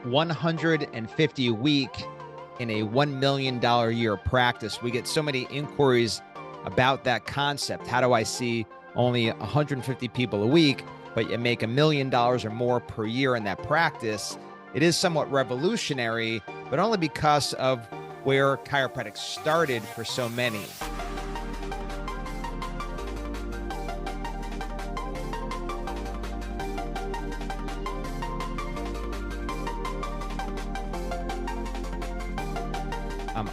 150 a week in a $1 million a year practice. We get so many inquiries about that concept. How do I see only 150 people a week, but you make $1 million or more per year in that practice? It is somewhat revolutionary, but only because of where chiropractic started for so many.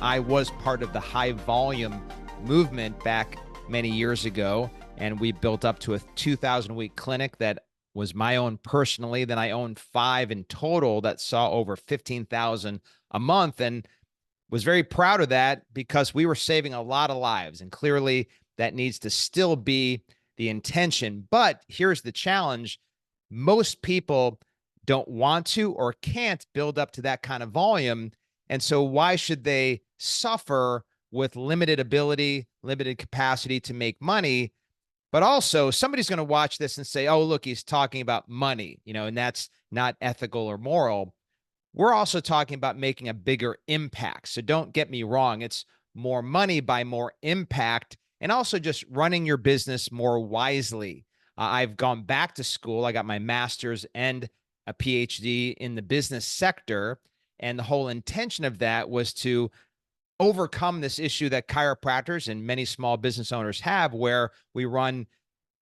I was part of the high volume movement back many years ago, and we built up to a 2,000 week clinic that was my own personally. Then I owned 5 in total that saw over 15,000 a month, and was very proud of that because we were saving a lot of lives. And clearly that needs to still be the intention. But here's the challenge. Most people don't want to or can't build up to that kind of volume. And so why should they suffer with limited ability, limited capacity to make money? But also somebody's going to watch this and say, oh, look, he's talking about money, and that's not ethical or moral. We're also talking about making a bigger impact. So don't get me wrong. It's more money by more impact, and also just running your business more wisely. I've gone back to school. I got my master's and a PhD in the business sector. And the whole intention of that was to overcome this issue that chiropractors and many small business owners have, where we run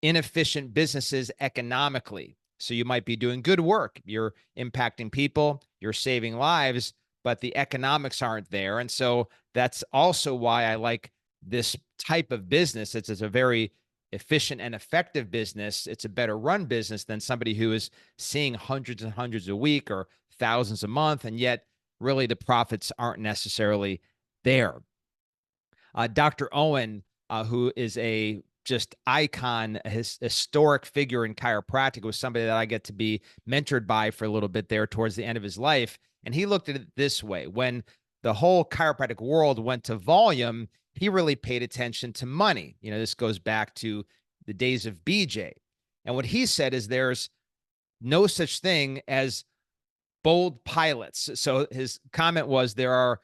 inefficient businesses economically. So you might be doing good work. You're impacting people, you're saving lives, but the economics aren't there. And so that's also why I like this type of business. It's a very efficient and effective business. It's a better run business than somebody who is seeing hundreds and hundreds a week or thousands a month, and yet really the profits aren't necessarily there. Dr. Owen, who is a just icon, his historic figure in chiropractic, was somebody that I get to be mentored by for a little bit there towards the end of his life. And he looked at it this way: when the whole chiropractic world went to volume, he really paid attention to money. This goes back to the days of BJ. And what he said is there's no such thing as bold pilots. So his comment was there are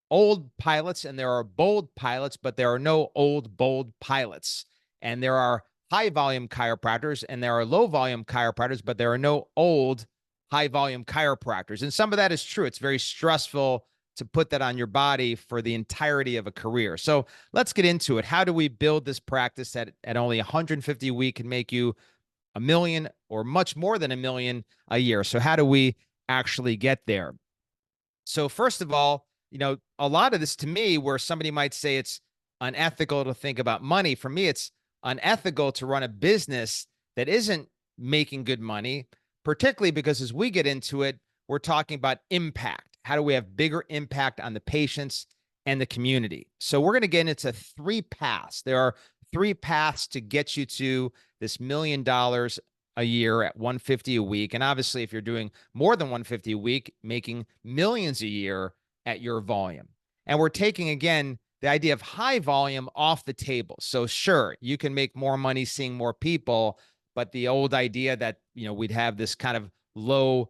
old pilots and there are bold pilots, but there are no old, bold pilots. And there are high volume chiropractors and there are low volume chiropractors, but there are no old, high volume chiropractors. And some of that is true. It's very stressful to put that on your body for the entirety of a career. So let's get into it. How do we build this practice that at only 150 a week can make you $1 million or much more than $1 million a year? So how do we actually get there? So first of all, a lot of this, to me, where somebody might say it's unethical to think about money, for me, it's unethical to run a business that isn't making good money, particularly because as we get into it, we're talking about impact. How do we have bigger impact on the patients and the community? So we're going to get into 3 paths. There are 3 paths to get you to this $1 million a year at 150 a week. And obviously, if you're doing more than 150 a week, making millions a year at your volume. And we're taking, again, the idea of high volume off the table. So sure, you can make more money seeing more people, but the old idea that, we'd have this kind of low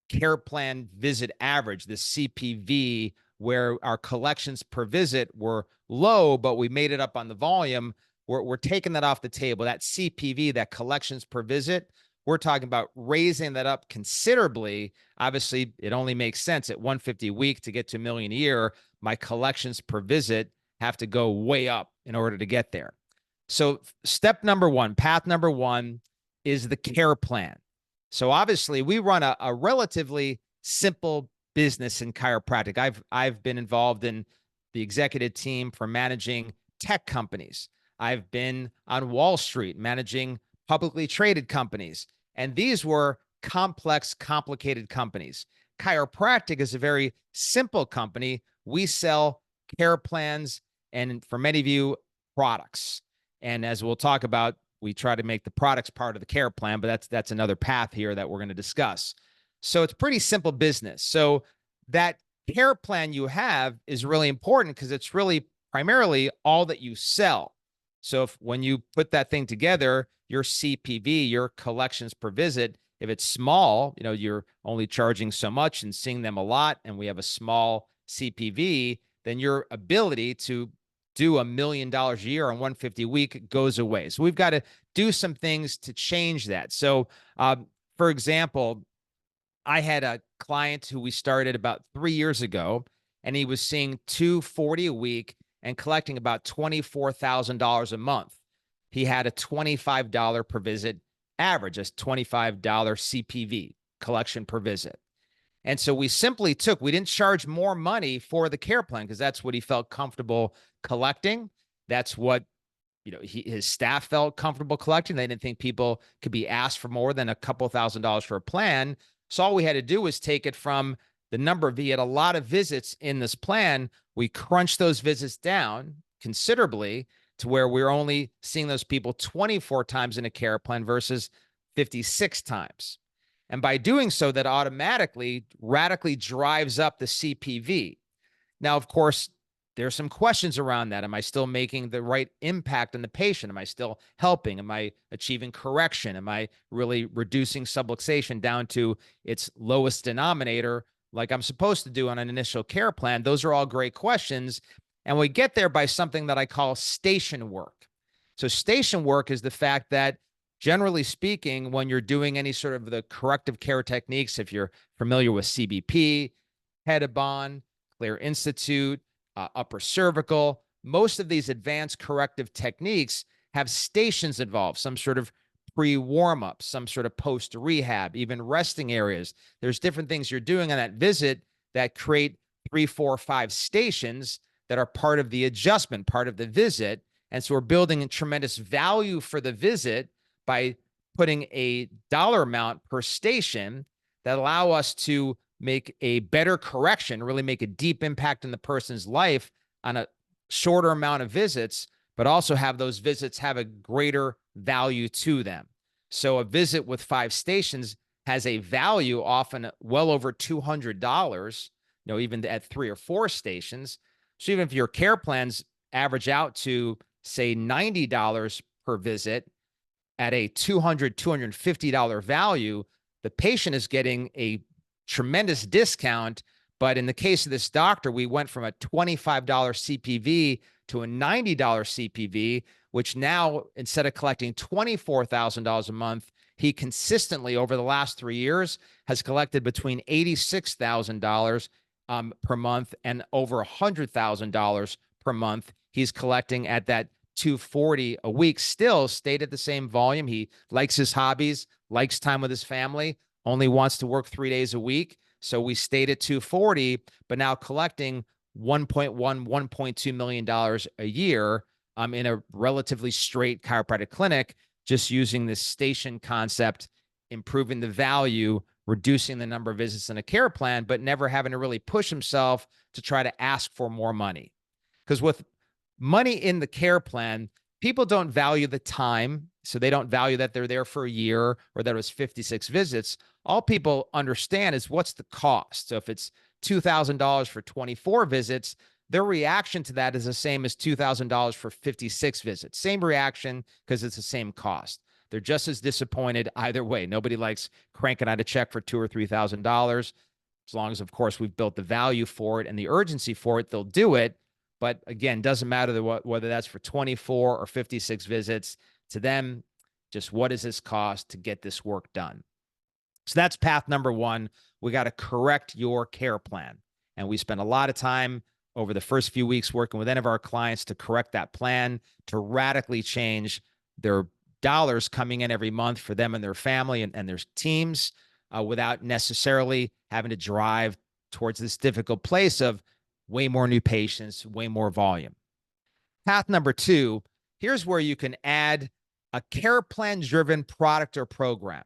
care plan visit average, this CPV, where our collections per visit were low, but we made it up on the volume. We're taking that off the table. That CPV, that collections per visit, we're talking about raising that up considerably. Obviously, it only makes sense at 150 a week to get to $1 million a year. My collections per visit have to go way up in order to get there. So step number 1, path number 1 is the care plan. So obviously, we run a relatively simple business in chiropractic. I've been involved in the executive team for managing tech companies. I've been on Wall Street managing publicly traded companies. And these were complex, complicated companies. Chiropractic is a very simple company. We sell care plans and, for many of you, products. And as we'll talk about, we try to make the products part of the care plan, but that's another path here that we're going to discuss. So it's pretty simple business. So that care plan you have is really important because it's really primarily all that you sell. So when you put that thing together, your CPV, your collections per visit, If it's small, you're only charging so much and seeing them a lot, and we have a small CPV, then your ability to do $1 million a year on 150 a week goes away. So we've got to do some things to change that. So, for example, I had a client who we started about 3 years ago, and he was seeing 240 a week and collecting about $24,000 a month. He had a $25 per visit average, as $25 CPV collection per visit. And so we didn't charge more money for the care plan because that's what he felt comfortable collecting. That's what his staff felt comfortable collecting. They didn't think people could be asked for more than a couple $1,000s for a plan. So all we had to do was take it from the number he had a lot of visits in this plan. We crunched those visits down considerably to where we're only seeing those people 24 times in a care plan versus 56 times. And by doing so, that automatically radically drives up the CPV. Now, of course, there's some questions around that. Am I still making the right impact on the patient? Am I still helping? Am I achieving correction? Am I really reducing subluxation down to its lowest denominator like I'm supposed to do on an initial care plan? Those are all great questions. And we get there by something that I call station work. So station work is the fact that, generally speaking, when you're doing any sort of the corrective care techniques, if you're familiar with CBP, Hedabon, Clear Institute, upper cervical, most of these advanced corrective techniques have stations involved, some sort of pre-warm-up, some sort of post-rehab, even resting areas. There's different things you're doing on that visit that create 3, 4, 5 stations that are part of the adjustment, part of the visit. And so we're building a tremendous value for the visit by putting a dollar amount per station that allow us to make a better correction, really make a deep impact in the person's life on a shorter amount of visits, but also have those visits have a greater value to them. So a visit with 5 stations has a value often well over $200, even at 3 or 4 stations. So even if your care plans average out to, say, $90 per visit at a $200, $250 value, the patient is getting a tremendous discount. But in the case of this doctor, we went from a $25 CPV to a $90 CPV, which now, instead of collecting $24,000 a month, he consistently over the last 3 years has collected between $86,000 per month and over $100,000 per month. He's collecting at that $240 a week, still stayed at the same volume. He likes his hobbies, likes time with his family, only wants to work 3 days a week. So we stayed at $240, but now collecting $1.1, $1.2 million a year in a relatively straight chiropractic clinic, just using this station concept, improving the value, reducing the number of visits in a care plan, but never having to really push himself to try to ask for more money. Because with money in the care plan, people don't value the time. So they don't value that they're there for a year or that it was 56 visits. All people understand is what's the cost. So if it's $2,000 for 24 visits, their reaction to that is the same as $2,000 for 56 visits. Same reaction because it's the same cost. They're just as disappointed either way. Nobody likes cranking out a check for $2,000 or $3,000. As long as, of course, we've built the value for it and the urgency for it, they'll do it. But again, doesn't matter whether that's for 24 or 56 visits. To them, just what does this cost to get this work done? So that's path number one. We got to correct your care plan. And we spend a lot of time over the first few weeks working with any of our clients to correct that plan, to radically change their dollars coming in every month for them and their family and their teams without necessarily having to drive towards this difficult place of way more new patients, way more volume. Path number two, here's where you can add a care plan driven product or program.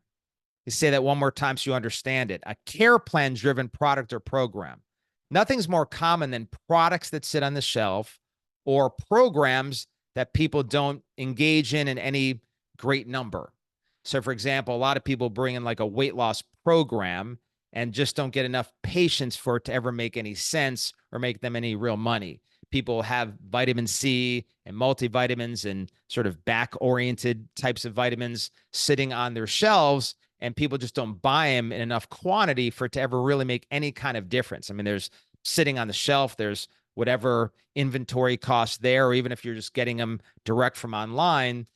You say that one more time so you understand it. A care plan driven product or program. Nothing's more common than products that sit on the shelf or programs that people don't engage in any great number. So for example, a lot of people bring in like a weight loss program and just don't get enough patients for it to ever make any sense or make them any real money. People have vitamin C and multivitamins and sort of back-oriented types of vitamins sitting on their shelves, and people just don't buy them in enough quantity for it to ever really make any kind of difference. I mean, there's sitting on the shelf, there's whatever inventory costs there, or even if you're just getting them direct from online,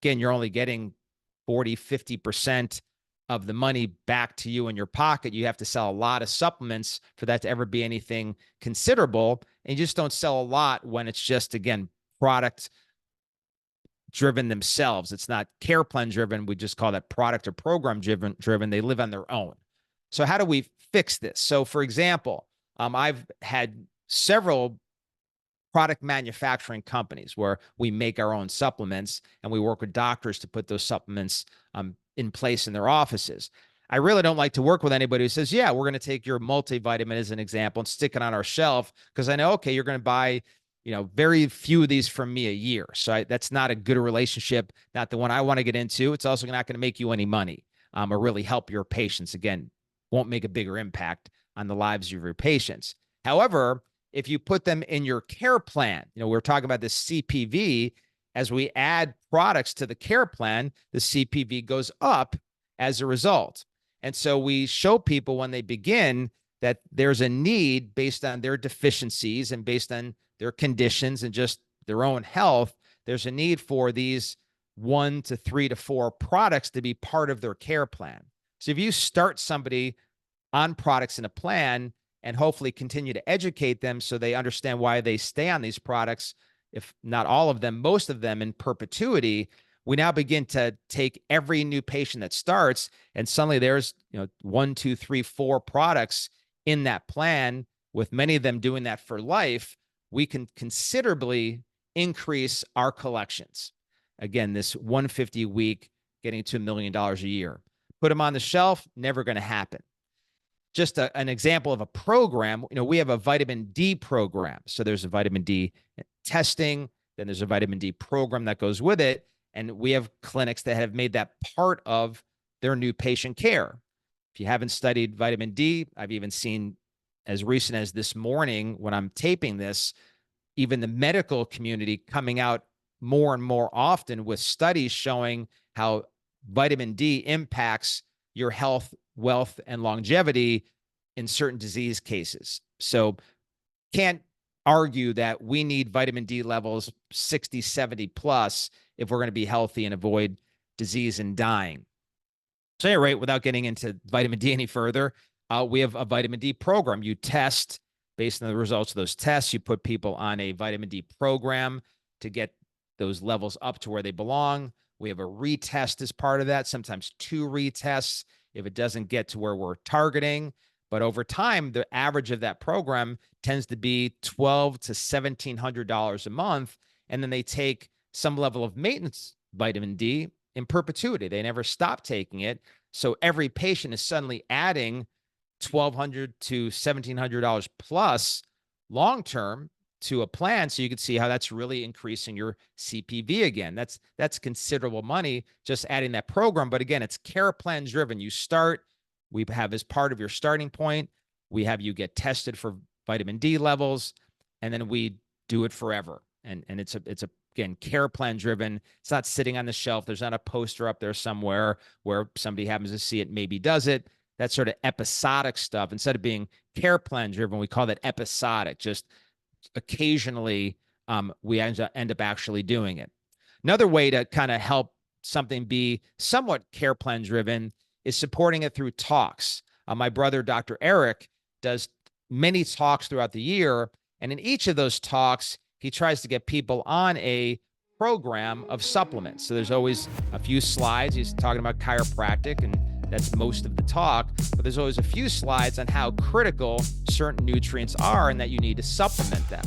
again, you're only getting 40, 50% of the money back to you in your pocket. You have to sell a lot of supplements for that to ever be anything considerable. And you just don't sell a lot when it's just, again, product driven themselves. It's not care plan driven. We just call that product or program driven. They live on their own. So how do we fix this? So for example, I've had several product manufacturing companies where we make our own supplements and we work with doctors to put those supplements in place in their offices. I really don't like to work with anybody who says, yeah, we're going to take your multivitamin as an example and stick it on our shelf, because I know, okay, you're going to buy, very few of these from me a year. So that's not a good relationship, not the one I want to get into. It's also not going to make you any money or really help your patients. Again, won't make a bigger impact on the lives of your patients. However, if you put them in your care plan, we're talking about the CPV, as we add products to the care plan, the CPV goes up as a result. And so we show people when they begin that there's a need based on their deficiencies and based on their conditions and just their own health. There's a need for these 1 to 3 to 4 products to be part of their care plan. So if you start somebody on products in a plan and hopefully continue to educate them so they understand why they stay on these products, if not all of them, most of them in perpetuity, we now begin to take every new patient that starts, and suddenly there's 1, 2, 3, 4 products in that plan, with many of them doing that for life. We can considerably increase our collections. Again, this 150 week getting to $1 million a year. Put them on the shelf, never going to happen. Just an example of a program, we have a vitamin D program. So there's a vitamin D testing, then there's a vitamin D program that goes with it. And we have clinics that have made that part of their new patient care. If you haven't studied vitamin D, I've even seen as recent as this morning when I'm taping this, even the medical community coming out more and more often with studies showing how vitamin D impacts your health, wealth, and longevity in certain disease cases. So can't argue that we need vitamin D levels 60, 70 plus if we're going to be healthy and avoid disease and dying. So anyway, without getting into vitamin D any further, we have a vitamin D program. You test based on the results of those tests. You put people on a vitamin D program to get those levels up to where they belong. We have a retest as part of that, sometimes 2 retests if it doesn't get to where we're targeting. But over time, the average of that program tends to be $1,200 to $1,700 a month. And then they take some level of maintenance vitamin D in perpetuity. They never stop taking it. So every patient is suddenly adding $1,200 to $1,700 plus long-term to a plan. So you can see how that's really increasing your CPV again. That's considerable money just adding that program. But again, it's care plan driven. You start, we have as part of your starting point, we have you get tested for vitamin D levels, and then we do it forever. And it's again, care plan driven. It's not sitting on the shelf. There's not a poster up there somewhere where somebody happens to see it, maybe does it. That sort of episodic stuff. Instead of being care plan driven, we call that episodic. Just occasionally we end up actually doing it. Another way to kind of help something be somewhat care plan driven is supporting it through talks. My brother, Dr. Eric, does many talks throughout the year. And in each of those talks, he tries to get people on a program of supplements. So there's always a few slides. He's talking about chiropractic, and that's most of the talk. But there's always a few slides on how critical certain nutrients are and that you need to supplement them.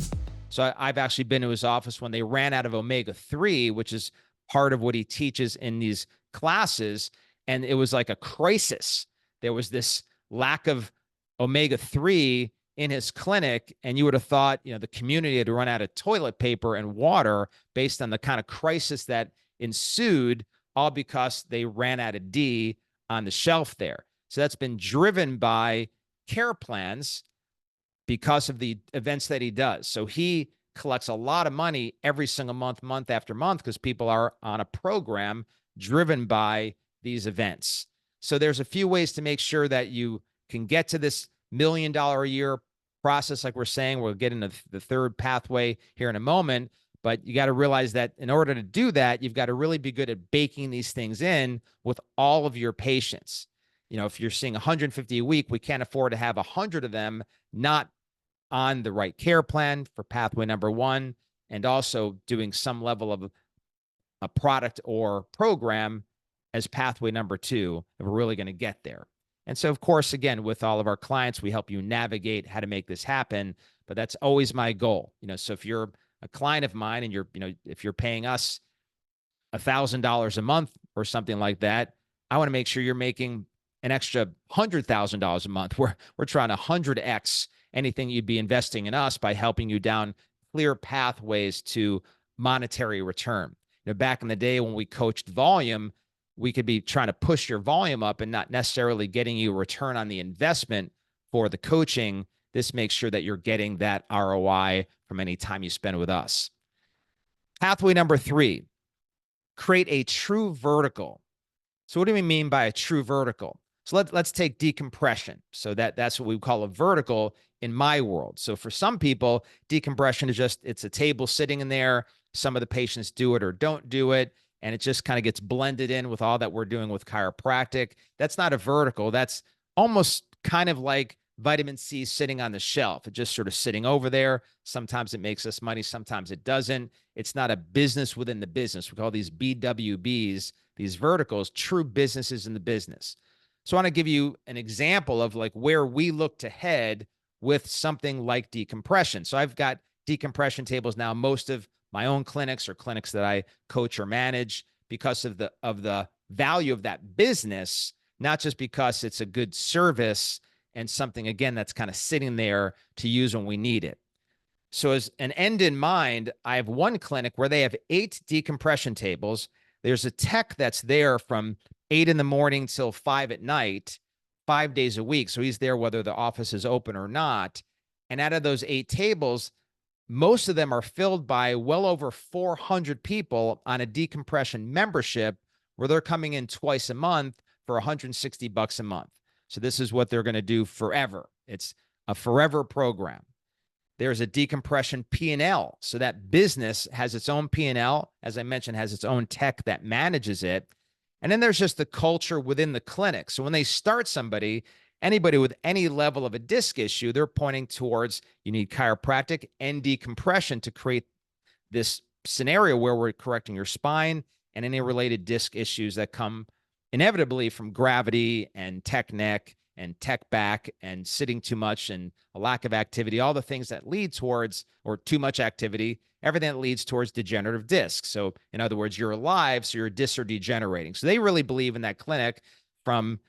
So I've actually been to his office when they ran out of omega-3, which is part of what he teaches in these classes. And it was like a crisis. There was this lack of omega-3 in his clinic, and you would have thought, the community had run out of toilet paper and water based on the kind of crisis that ensued, all because they ran out of D on the shelf there. So that's been driven by care plans because of the events that he does. So he collects a lot of money every single month, month after month, because people are on a program driven by these events. So there's a few ways to make sure that you can get to this $1 million a year process. Like we're saying, we'll get into the third pathway here in a moment, but you got to realize that in order to do that, you've got to really be good at baking these things in with all of your patients. If you're seeing 150 a week, we can't afford to have 100 of them not on the right care plan for pathway number one, and also doing some level of a product or program as pathway number two, if we're really going to get there. And so, of course, again, with all of our clients, we help you navigate how to make this happen. But that's always my goal. So if you're a client of mine and if you're paying us $1,000 a month or something like that, I want to make sure you're making an extra $100,000 a month. We're trying to 100x anything you'd be investing in us by helping you down clear pathways to monetary return. Back in the day when we coached volume, we could be trying to push your volume up and not necessarily getting you a return on the investment for the coaching. This makes sure that you're getting that ROI from any time you spend with us. Pathway number three, create a true vertical. So what do we mean by a true vertical? So let's take decompression. So that's what we call a vertical in my world. So for some people, decompression is just, it's a table sitting in there. Some of the patients do it or don't do it, and it just kind of gets blended in with all that we're doing with chiropractic. That's not a vertical. That's almost kind of like vitamin C sitting on the shelf. It's just sort of sitting over there. Sometimes it makes us money. Sometimes it doesn't. It's not a business within the business. We call these BWBs, these verticals, true businesses in the business. So I want to give you an example of like where we look to head with something like decompression. So I've got decompression tables now, most of my own clinics or clinics that I coach or manage, because of the value of that business, not just because it's a good service and something, again, that's kind of sitting there to use when we need it. So as an end in mind, I have one clinic where they have 8 decompression tables. There's a tech that's there from 8 in the morning till 5 at night, 5 days a week. So he's there whether the office is open or not. And out of those 8 tables, most of them are filled by well over 400 people on a decompression membership where they're coming in twice a month for $160 a month. So this is what they're going to do forever. It's a forever program. There's a decompression P&L. So that business has its own P&L, as I mentioned, has its own tech that manages it. And then there's just the culture within the clinic. So when they start anybody with any level of a disc issue, they're pointing towards you need chiropractic and decompression to create this scenario where we're correcting your spine and any related disc issues that come inevitably from gravity and tech neck and tech back and sitting too much and a lack of activity, all the things that lead towards, or too much activity, everything that leads towards degenerative discs. So in other words, you're alive, so your discs are degenerating. So they really believe in that clinic, from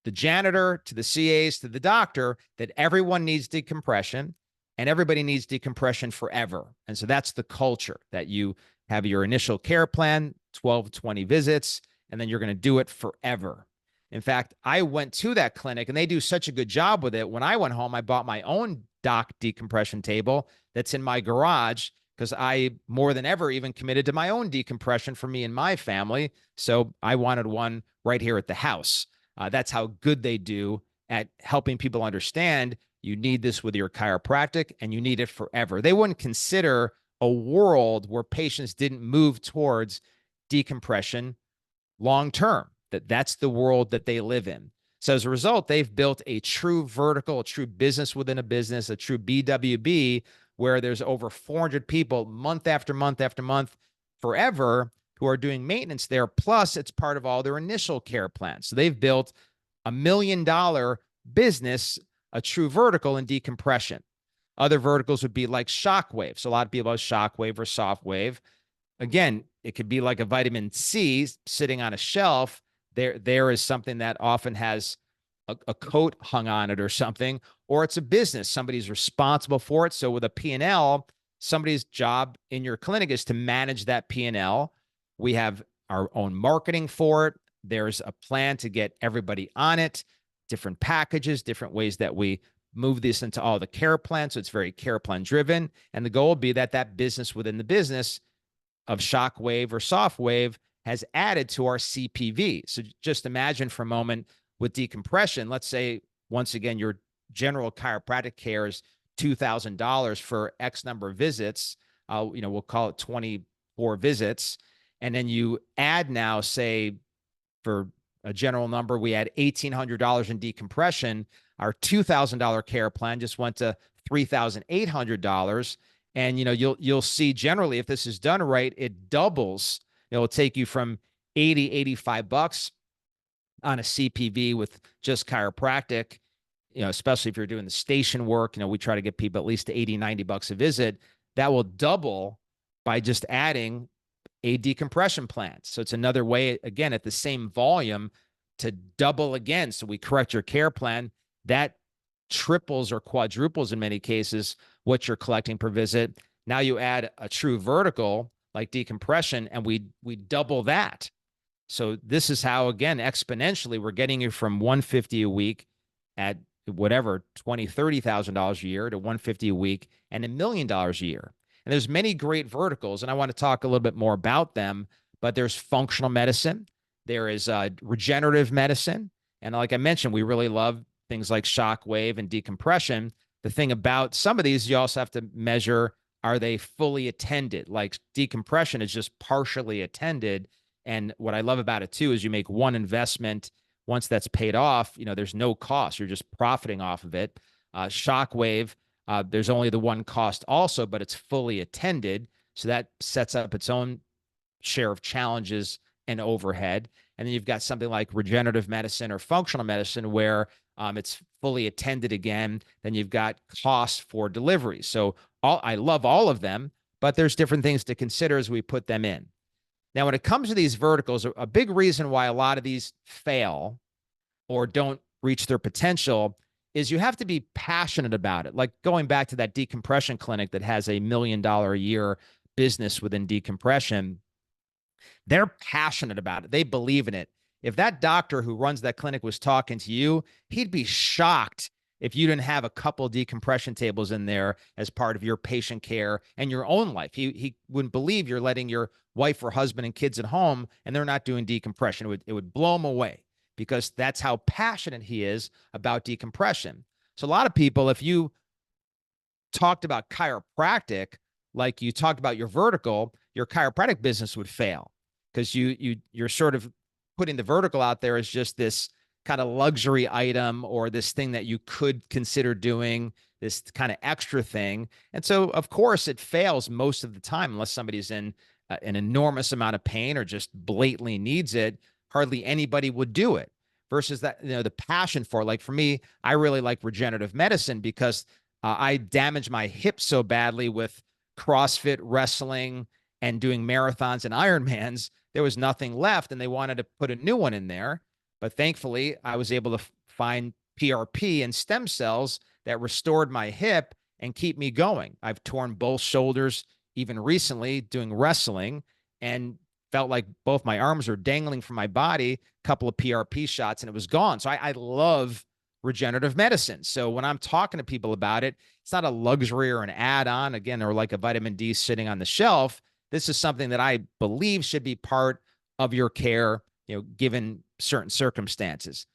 the janitor to the CAs to the doctor, that everyone needs decompression and everybody needs decompression forever. And so that's the culture, that you have your initial care plan, 12, 20 visits, and then you're going to do it forever. In fact, I went to that clinic and they do such a good job with it. When I went home, I bought my own dock decompression table that's in my garage, because I, more than ever, even committed to my own decompression for me and my family. So I wanted one right here at the house. That's how good they do at helping people understand you need this with your chiropractic and you need it forever. They wouldn't consider a world where patients didn't move towards decompression long-term. That's the world that they live in. So as a result, they've built a true vertical, a true business within a business, a true BWB, where there's over 400 people month after month after month forever who are doing maintenance there. Plus, it's part of all their initial care plans. So they've built $1 million business, a true vertical in decompression. Other verticals would be like Shockwave. So a lot of people have Shockwave or Softwave. Again, it could be like a vitamin C sitting on a shelf. There is something that often has a coat hung on it or something, or it's a business. Somebody's responsible for it. So with a P&L, somebody's job in your clinic is to manage that P&L. We have our own marketing for it. There's a plan to get everybody on it, different packages, different ways that we move this into all the care plans. So it's very care plan driven. And the goal would be that business within the business of Shockwave or Softwave has added to our CPV. So just imagine for a moment with decompression, let's say, once again, your general chiropractic care is $2,000 for X number of visits. We'll call it 24 visits. And then you add now, say, for a general number, we had $1,800 in decompression. Our $2,000 care plan just went to $3,800. And you'll see generally, if this is done right, it doubles. It'll take you from 85 bucks on a CPV with just chiropractic, especially if you're doing the station work. We try to get people at least to 80, 90 bucks a visit. That will double by just adding a decompression plan. So it's another way, again, at the same volume to double again. So we correct your care plan. That triples or quadruples in many cases what you're collecting per visit. Now you add a true vertical like decompression, and we double that. So this is how, again, exponentially, we're getting you from $150 a week at whatever, $20,000, $30,000 a year to $150 a week and $1 million a year. And there's many great verticals, and I want to talk a little bit more about them, but there's functional medicine. There is regenerative medicine. And like I mentioned, we really love things like shockwave and decompression. The thing about some of these, you also have to measure, are they fully attended? Like decompression is just partially attended. And what I love about it too is you make one investment. Once that's paid off, there's no cost. You're just profiting off of it. Shockwave, there's only the one cost also, but it's fully attended. So that sets up its own share of challenges and overhead. And then you've got something like regenerative medicine or functional medicine where it's fully attended again. Then you've got costs for delivery. So I love all of them, but there's different things to consider as we put them in. Now, when it comes to these verticals, a big reason why a lot of these fail or don't reach their potential is you have to be passionate about it. Like going back to that decompression clinic that has $1 million a year business within decompression, they're passionate about it. They believe in it. If that doctor who runs that clinic was talking to you, he'd be shocked if you didn't have a couple decompression tables in there as part of your patient care and your own life. He wouldn't believe you're letting your wife or husband and kids at home and they're not doing decompression. It would blow him away because that's how passionate he is about decompression. So a lot of people, if you talked about chiropractic like you talked about your vertical, your chiropractic business would fail because you're sort of putting the vertical out there as just this kind of luxury item or this thing that you could consider doing, this kind of extra thing. And so, of course, it fails most of the time unless somebody's in an enormous amount of pain or just blatantly needs it. Hardly anybody would do it versus that, the passion for it. Like for me, I really like regenerative medicine because I damaged my hip so badly with CrossFit, wrestling, and doing marathons and Ironmans. There was nothing left and they wanted to put a new one in there. But thankfully, I was able to find PRP and stem cells that restored my hip and keep me going. I've torn both shoulders even recently doing wrestling and felt like both my arms are dangling from my body, a couple of PRP shots, and it was gone. So I love regenerative medicine. So when I'm talking to people about it, it's not a luxury or an add-on, again, or like a vitamin D sitting on the shelf. This is something that I believe should be part of your care, given certain circumstances.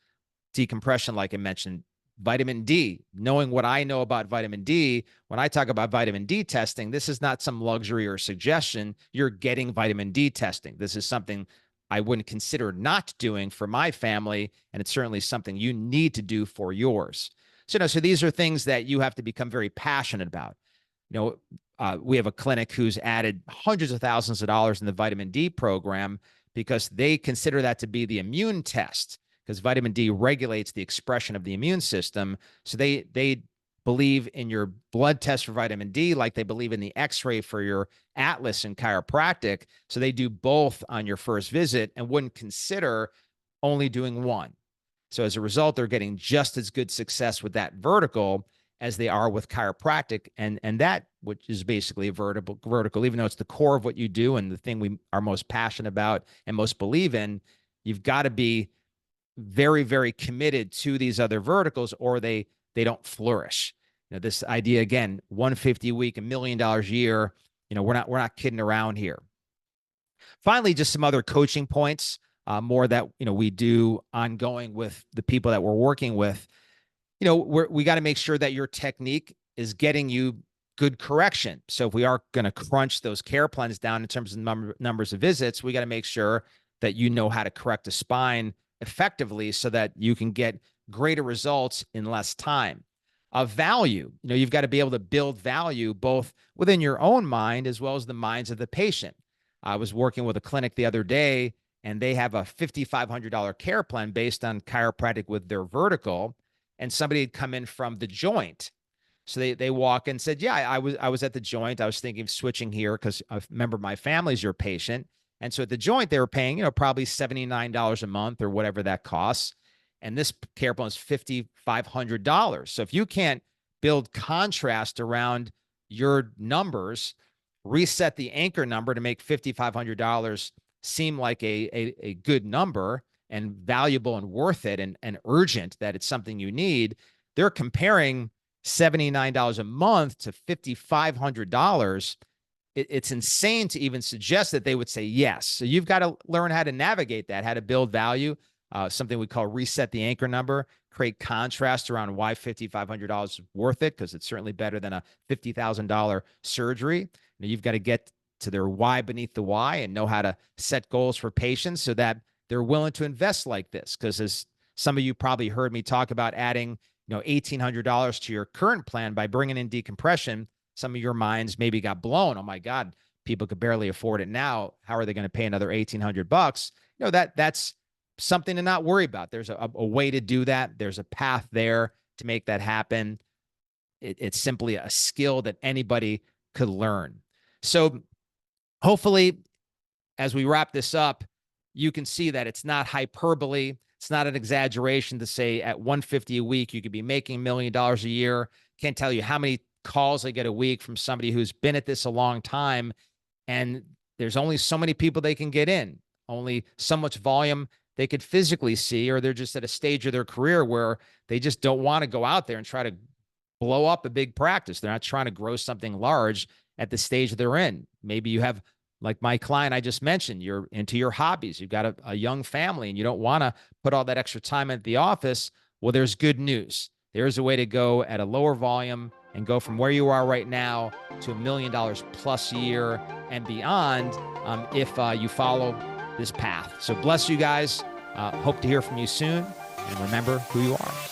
Decompression, like I mentioned, vitamin D, knowing what I know about vitamin D, when I talk about vitamin D testing, this is not some luxury or suggestion. You're getting vitamin D testing. This is something I wouldn't consider not doing for my family, and it's certainly something you need to do for yours. So these are things that you have to become very passionate about. We have a clinic who's added hundreds of thousands of dollars in the vitamin D program because they consider that to be the immune test, because vitamin D regulates the expression of the immune system. So they believe in your blood test for vitamin D like they believe in the x-ray for your atlas in chiropractic. So they do both on your first visit and wouldn't consider only doing one. So as a result, they're getting just as good success with that vertical as they are with chiropractic. And that, which is basically a vertical, even though it's the core of what you do and the thing we are most passionate about and most believe in, you've got to be very, very committed to these other verticals or they don't flourish. This idea, again, 150 a week, $1 million a year, we're not kidding around here. Finally, just some other coaching points, more that, we do ongoing with the people that we're working with. We got to make sure that your technique is getting you good correction. So if we are going to crunch those care plans down in terms of numbers of visits, we got to make sure that you know how to correct the spine effectively so that you can get greater results in less time. Value, you've got to be able to build value both within your own mind as well as the minds of the patient. I was working with a clinic the other day, and they have a $5,500 care plan based on chiropractic with their vertical, and somebody had come in from the joint. So they walk and said, yeah, I was at the joint. I was thinking of switching here because I remember my family's your patient. And so at the joint, they were paying, probably $79 a month or whatever that costs. And this care plan is $5,500. So if you can't build contrast around your numbers, reset the anchor number to make $5,500 seem like a good number and valuable and worth it and urgent that it's something you need, they're comparing $79 a month to $5,500. It's insane to even suggest that they would say yes. So you've got to learn how to navigate that, how to build value, something we call reset the anchor number, create contrast around why $5,500 is worth it, because it's certainly better than a $50,000 surgery. You've got to get to their why beneath the why and know how to set goals for patients so that they're willing to invest like this. Because as some of you probably heard me talk about adding, $1,800 to your current plan by bringing in decompression, some of your minds maybe got blown. Oh my God, people could barely afford it now. How are they going to pay another $1,800? That's something to not worry about. There's a way to do that. There's a path there to make that happen. It's simply a skill that anybody could learn. So hopefully, as we wrap this up, you can see that it's not hyperbole. It's not an exaggeration to say at $150 a week, you could be making $1 million a year. Can't tell you how many calls I get a week from somebody who's been at this a long time. And there's only so many people they can get in, only so much volume they could physically see, or they're just at a stage of their career where they just don't want to go out there and try to blow up a big practice. They're not trying to grow something large at the stage they're in. Maybe you have, like my client I just mentioned, you're into your hobbies. You've got a young family and you don't want to put all that extra time at the office. Well, there's good news. There's a way to go at a lower volume and go from where you are right now to $1 million plus a year and beyond if you follow this path. So bless you guys. Hope to hear from you soon. And remember who you are.